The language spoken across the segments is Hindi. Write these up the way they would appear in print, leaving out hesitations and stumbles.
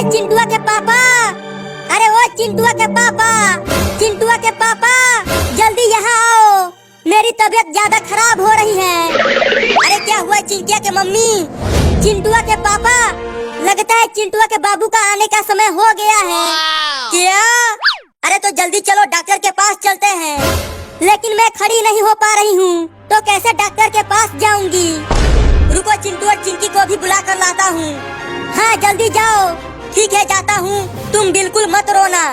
चिंटुआ के पापा, अरे वो चिंटुआ के पापा, चिंटुआ के पापा जल्दी यहाँ आओ, मेरी तबीयत ज्यादा खराब हो रही है। अरे क्या हुआ चिंटिया के मम्मी? चिंटुआ के पापा, लगता है चिंटुआ के बाबू का आने का समय हो गया है। क्या? अरे तो जल्दी चलो डॉक्टर के पास चलते हैं। लेकिन मैं खड़ी नहीं हो पा रही हूँ, तो कैसे डॉक्टर के पास जाऊंगी? रुको चिंटू और चिंकी को भी बुला कर लाता हूँ। हाँ जल्दी जाओ। ठीक है जाता हूँ, तुम बिल्कुल मत रोना।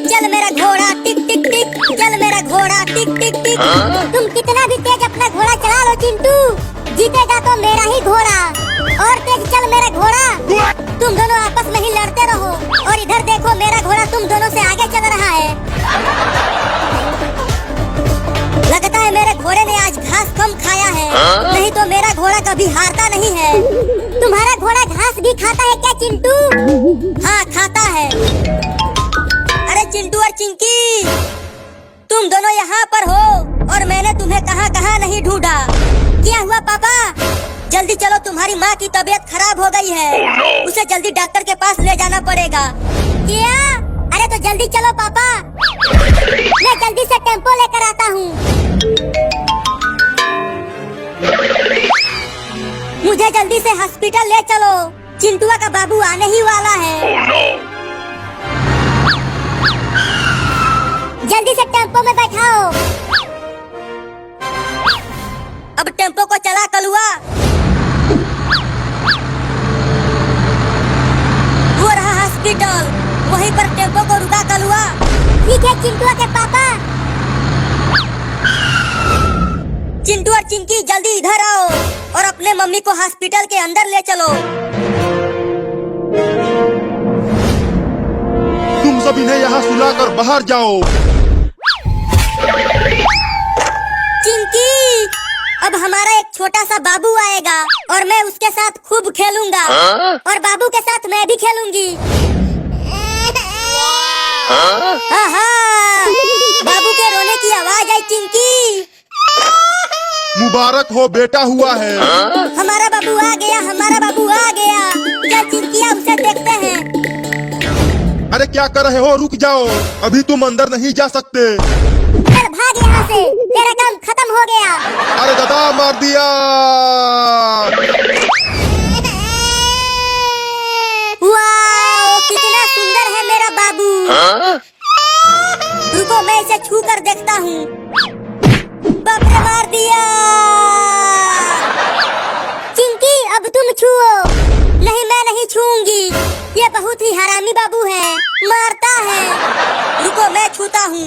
चल मेरा घोड़ा टिक टिक टिक, चल मेरा घोड़ा टिक टिक टिक। तुम कितना भी तेज अपना घोड़ा चला लो चिंटू, जीतेगा तो मेरा ही घोड़ा। और तेज चल मेरा घोड़ा। तुम दोनों आपस में ही लड़ते रहो, और इधर देखो मेरा घोड़ा तुम दोनों से आगे चल रहा है। लगता है मेरे घोड़े ने आज घास कम खाया है, नहीं तो मेरा घोड़ा कभी हारता नहीं है। तुम्हारा घोड़ा घास भी खाता है क्या चिंटू? हाँ खाता है। अरे चिंटू और चिंकी, तुम दोनों यहाँ पर हो और मैंने तुम्हें कहाँ कहाँ नहीं ढूंढा। क्या हुआ पापा? जल्दी चलो, तुम्हारी माँ की तबीयत खराब हो गई है। उसे जल्दी डॉक्टर के पास ले जाना पड़ेगा। क्या? अरे तो जल्दी चलो पापा, मैं जल्दी से टेम्पो लेकर आता हूँ। मुझे जल्दी से हॉस्पिटल ले चलो, चिंटुआ का बाबू आने ही वाला है। जल्दी से टेम्पो में बैठाओ। अब टेम्पो को चला कलुआ। वो रहा हॉस्पिटल, वहीं पर टेम्पो को रुका कलुआ। ठीक है चिंटुआ के पापा। चिंटू और चिंकी जल्दी इधर आओ और अपने मम्मी को हॉस्पिटल के अंदर ले चलो। तुम सब इन्हें यहाँ सुलाकर बाहर जाओ। चिंकी, अब हमारा एक छोटा सा बाबू आएगा और मैं उसके साथ खूब खेलूंगा। और बाबू के साथ मैं भी खेलूंगी। बाबू के रोने की आवाज आई चिंकी। मुबारक हो, बेटा हुआ है। हमारा बाबू आ गया, हमारा बाबू आ गया। चल चिंकिया उसे देखते हैं। अरे क्या कर रहे हो? रुक जाओ, अभी तुम अंदर नहीं जा सकते। चल भाग यहाँ से, तेरा काम खत्म हो गया। अरे दादा मार दिया। वाह, कितना सुंदर है मेरा बाबू। रुको मैं इसे छू कर देखता हूँ। बाप रे मार दिया। चिंकी अब तुम छुओ। नहीं मैं नहीं छूऊंगी, ये बहुत ही हरामी बाबू है, मारता है। रुको मैं छूता हूँ,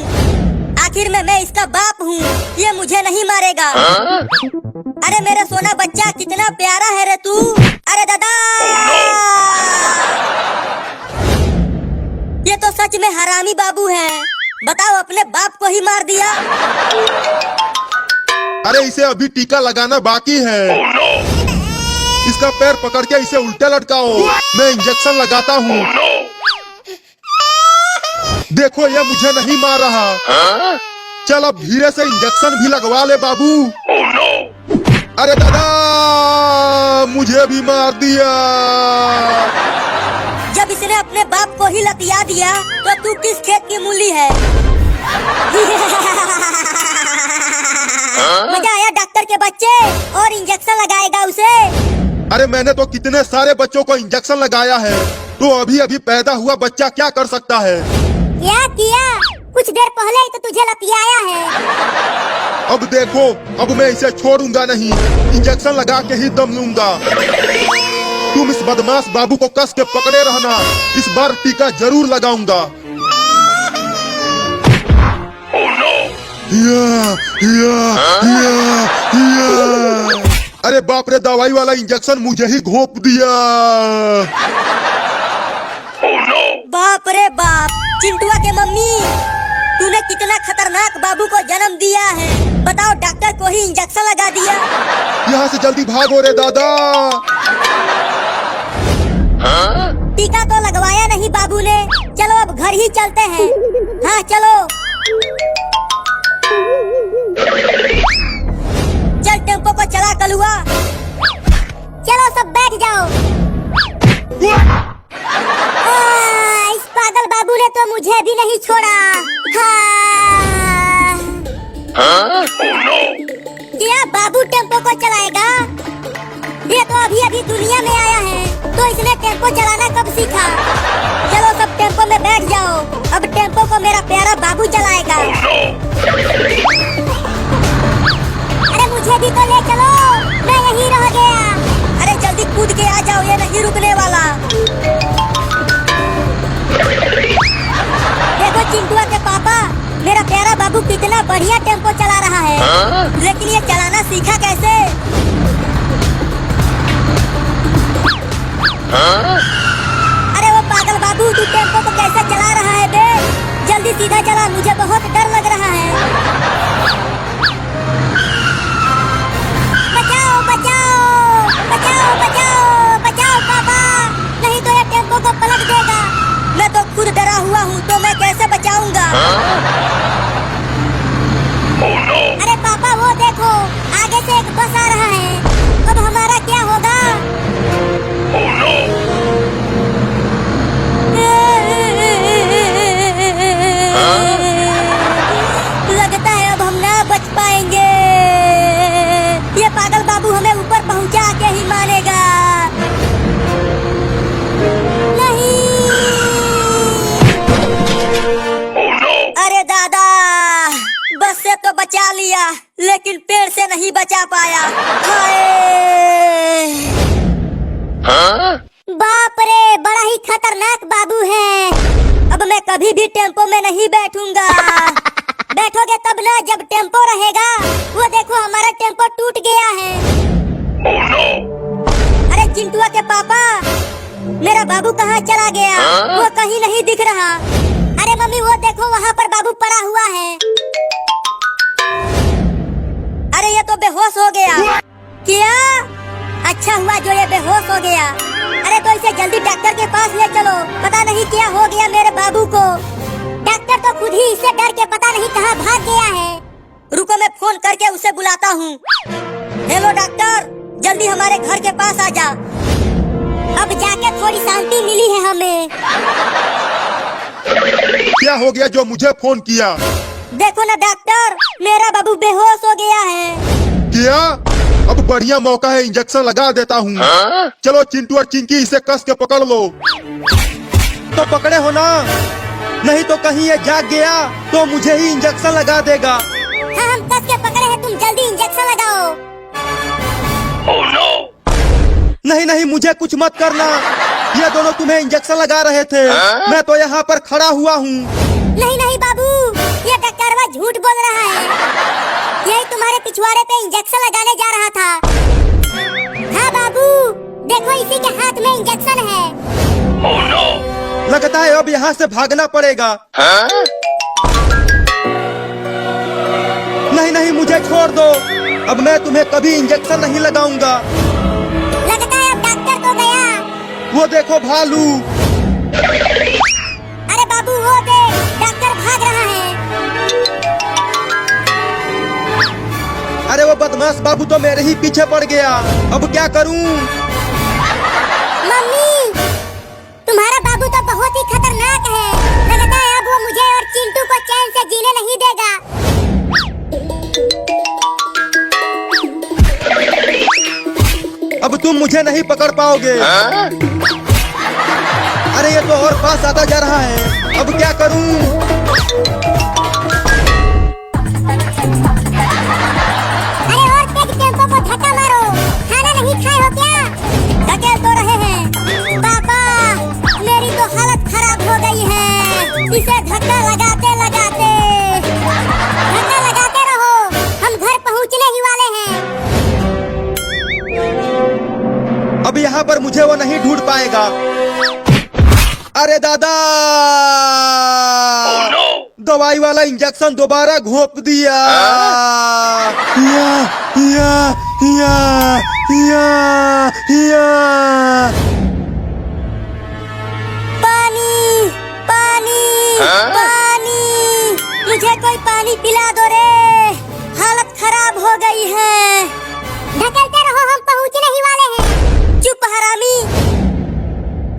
आखिर में मैं इसका बाप हूँ, ये मुझे नहीं मारेगा। अरे मेरा सोना बच्चा कितना प्यारा है रे तू। अरे दादा, ये तो सच में हरामी बाबू है। बताओ, अपने बाप को ही मार दिया। अरे इसे अभी टीका लगाना बाकी है। इसका पैर पकड़ के इसे उल्टे लटकाओ, मैं इंजेक्शन लगाता हूँ। देखो ये मुझे नहीं मार रहा। चल अब धीरे से इंजेक्शन भी लगवा ले बाबू। अरे दादा, मुझे भी मार दिया। जब इसने अपने बाप को ही लतिया दिया तो तू किस खेत की मूली है? मजा आया डॉक्टर के बच्चे, और इंजेक्शन लगाएगा उसे। अरे मैंने तो कितने सारे बच्चों को इंजेक्शन लगाया है, तो अभी अभी पैदा हुआ बच्चा क्या कर सकता है? क्या किया? कुछ देर पहले ही तो तुझे लतियाया है। अब देखो, अब मैं इसे छोड़ूंगा नहीं, इंजेक्शन लगा के ही दम लूंगा। तुम इस बदमाश बाबू को कस के पकड़े रहना, इस बार टीका जरूर लगाऊंगा। अरे बाप रे, दवाई वाला इंजेक्शन मुझे ही घोंप दिया। बाप रे बाप, चिंटुआ के मम्मी, तूने कितना खतरनाक बाबू को जन्म दिया है। बताओ, डॉक्टर को ही इंजेक्शन लगा दिया। यहाँ से जल्दी भागो रे दादा। टीका तो लगवाया नहीं बाबू ने। चलो अब घर ही चलते हैं। हाँ चलो। चल टेम्पो को चला कलुआ। मुझे भी नहीं छोड़ा। हाँ। क्या बाबू टेम्पो को चलाएगा? ये तो अभी अभी दुनिया में आया है, तो इसने टेम्पो चलाना कब सीखा? चलो सब टेम्पो में बैठ जाओ, अब टेम्पो को मेरा प्यारा बाबू चलाएगा। अरे मुझे भी तो ले चलो, मैं यहीं रह गया। अरे जल्दी कूद के आ जाओ, ये नहीं रुकने वाला। देखो चिंटुआ के पापा, मेरा प्यारा बाबू कितना बढ़िया टेम्पो चला रहा है। लेकिन ये चलाना सीखा कैसे? अरे वो पागल बाबू, तू टेम्पो को कैसे चला रहा है बे? जल्दी सीधा चला, मुझे बहुत डर लग रहा है। बचाओ बचाओ बचाओ बचाओ बचाओ पापा, नहीं तो ये टेम्पो को पलट देगा। मैं तो खुद डरा हुआ हूँ, तो मैं कैसे बचाऊंगा? अरे पापा वो देखो, आगे से एक बस आ रहा है, अब हमारा क्या होगा? लगता है अब हम ना बच पाएंगे। ये पागल बाबू हमें ऊपर पहुंचा के ही मारेगा। नहीं। अरे दादा, बस से तो बचा लिया, लेकिन पेड़ से नहीं बचा पाया। हाय। बाप रे, बड़ा ही खतरनाक बाबू है। अब मैं कभी भी टेम्पो में नहीं बैठूंगा। बैठोगे तब ना जब टेम्पो रहेगा। वो देखो हमारा टेम्पो टूट गया है। अरे चिंटुआ के पापा, मेरा बाबू कहाँ चला गया? वो कहीं नहीं दिख रहा। अरे मम्मी वो देखो, वहाँ पर बाबू पड़ा हुआ है। अरे ये तो बेहोश हो गया। क्या? अच्छा हुआ जो ये बेहोश हो गया। अरे तो इसे जल्दी डॉक्टर के पास ले चलो, पता नहीं क्या हो गया मेरे बाबू को। डॉक्टर तो खुद ही इससे डर के पता नहीं कहाँ भाग गया है। रुको मैं फोन करके उसे बुलाता हूँ। हेलो डॉक्टर, जल्दी हमारे घर के पास आ जा। अब जाके थोड़ी शांति मिली है हमें। क्या हो गया जो मुझे फोन किया? देखो ना डॉक्टर, मेरा बाबू बेहोश हो गया है। क्या? अब बढ़िया मौका है, इंजेक्शन लगा देता हूँ। चलो चिंटू और चिंकी, इसे कस के पकड़ लो। तो पकड़े हो ना, नहीं तो कहीं ये जाग गया तो मुझे ही इंजेक्शन लगा देगा। हाँ हम कस के पकड़े हैं, तुम जल्दी इंजेक्शन लगाओ। नहीं नहीं, मुझे कुछ मत करना, ये दोनों तुम्हें इंजेक्शन लगा रहे थे। मैं तो यहाँ पर खड़ा हुआ हूँ। नहीं नहीं बाबू, ये डॉक्टरवा झूठ बोल रहा है। यही तुम्हारे पिछवाड़े पे इंजेक्शन लगाने जा रहा था। हाँ बाबू, देखो इसी के हाथ में इंजेक्शन है। लगता है अब यहाँ से भागना पड़ेगा। नहीं नहीं, मुझे छोड़ दो, अब मैं तुम्हें कभी इंजेक्शन नहीं लगाऊंगा। लगता है अब डॉक्टर तो गया। वो देखो भालू। अरे बाबू वो देख, डॉक्टर भाग रहा है। अरे वो बदमाश बाबू तो मेरे ही पीछे पड़ गया, अब क्या करूं? मम्मी, तुम्हारा बाबू तो बहुत ही खतरनाक है। लगता है अब वो मुझे और चिंटू को चैन से जीने नहीं देगा। अब तुम मुझे नहीं पकड़ पाओगे। अरे ये तो और पास आता जा रहा है, अब क्या करूं? अरे और तेज टेम्पो को धक्का मारो। खाना नहीं खाए हो क्या? धकेल तो रहे हैं। पापा, मेरी तो हालत खराब हो गई है। इसे धक्का लगाते रहो, हम घर पहुंचने ही वाले हैं। अब यहाँ पर मुझे वो नहीं ढूंढ पाएगा। अरे दादा, दवाई वाला इंजेक्शन दोबारा घोंप दिया। या, या, या, या, या। पानी पानी पानी, मुझे कोई पानी पिला दो रे, हालत खराब हो गई है। ढकेलते रहो, हम पहुंचने ही वाले हैं। चुप हरामी,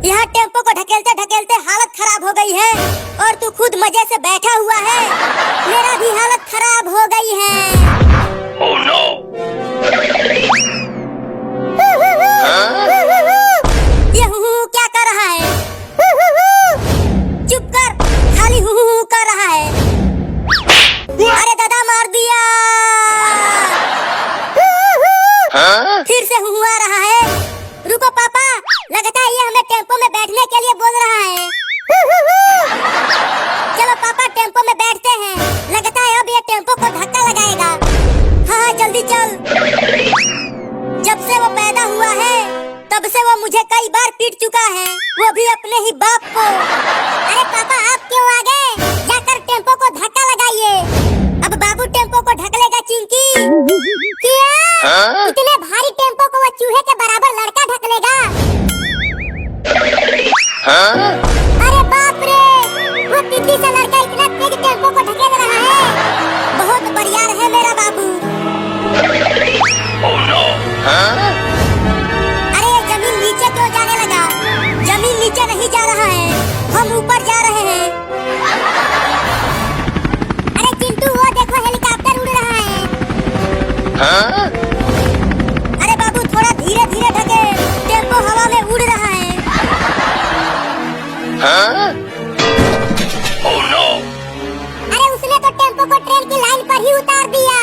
यहाँ टेम्पो को ढकेलते ढकेलते हालत खराब हो गई है और और तू खुद मजे से बैठा हुआ है। मेरा भी हालत खराब हो गई है। ये हु क्या कर रहा है? चुप कर, खाली हु कर रहा है। अरे दादा मार दिया। फिर से हु आ रहा है। रुको पापा, लगता है ये हमें टेम्पो में बैठने के लिए बोल रहा है। चलो पापा टेम्पो में बैठते हैं। लगता है अब ये टेम्पो को धक्का लगाएगा। हाँ जल्दी चल। जब से वो पैदा हुआ है तब से वो मुझे कई बार पीट चुका है, वो भी अपने ही बाप को। अरे पापा आप क्यों आ गए? जाकर टेम्पो को धक्का लगाइए। अब बाबू टेम्पो को ढकलेगा चिंकी। क्या? इतने भारी टेम्पो को वो चूहे के बराबर लड़का ढकलेगा? अरे बाप रे, वो टिड्डी सा लड़का इतना तेज टेम्पो को ढकेल रहा है। बहुत बरियार है मेरा बाबू। अरे ये जमीन नीचे क्यों जाने लगा? जमीन नीचे नहीं जा रहा है, हम ऊपर जा रहे हैं। अरे चिंटू वो देखो हेलीकॉप्टर उड़ रहा है। अरे बाबू थोड़ा धीरे धीरे ढके, टेम्पो हवा में उड़ रहा है। अरे उसने तो टेम्पो को ट्रेन की लाइन पर ही उतार दिया।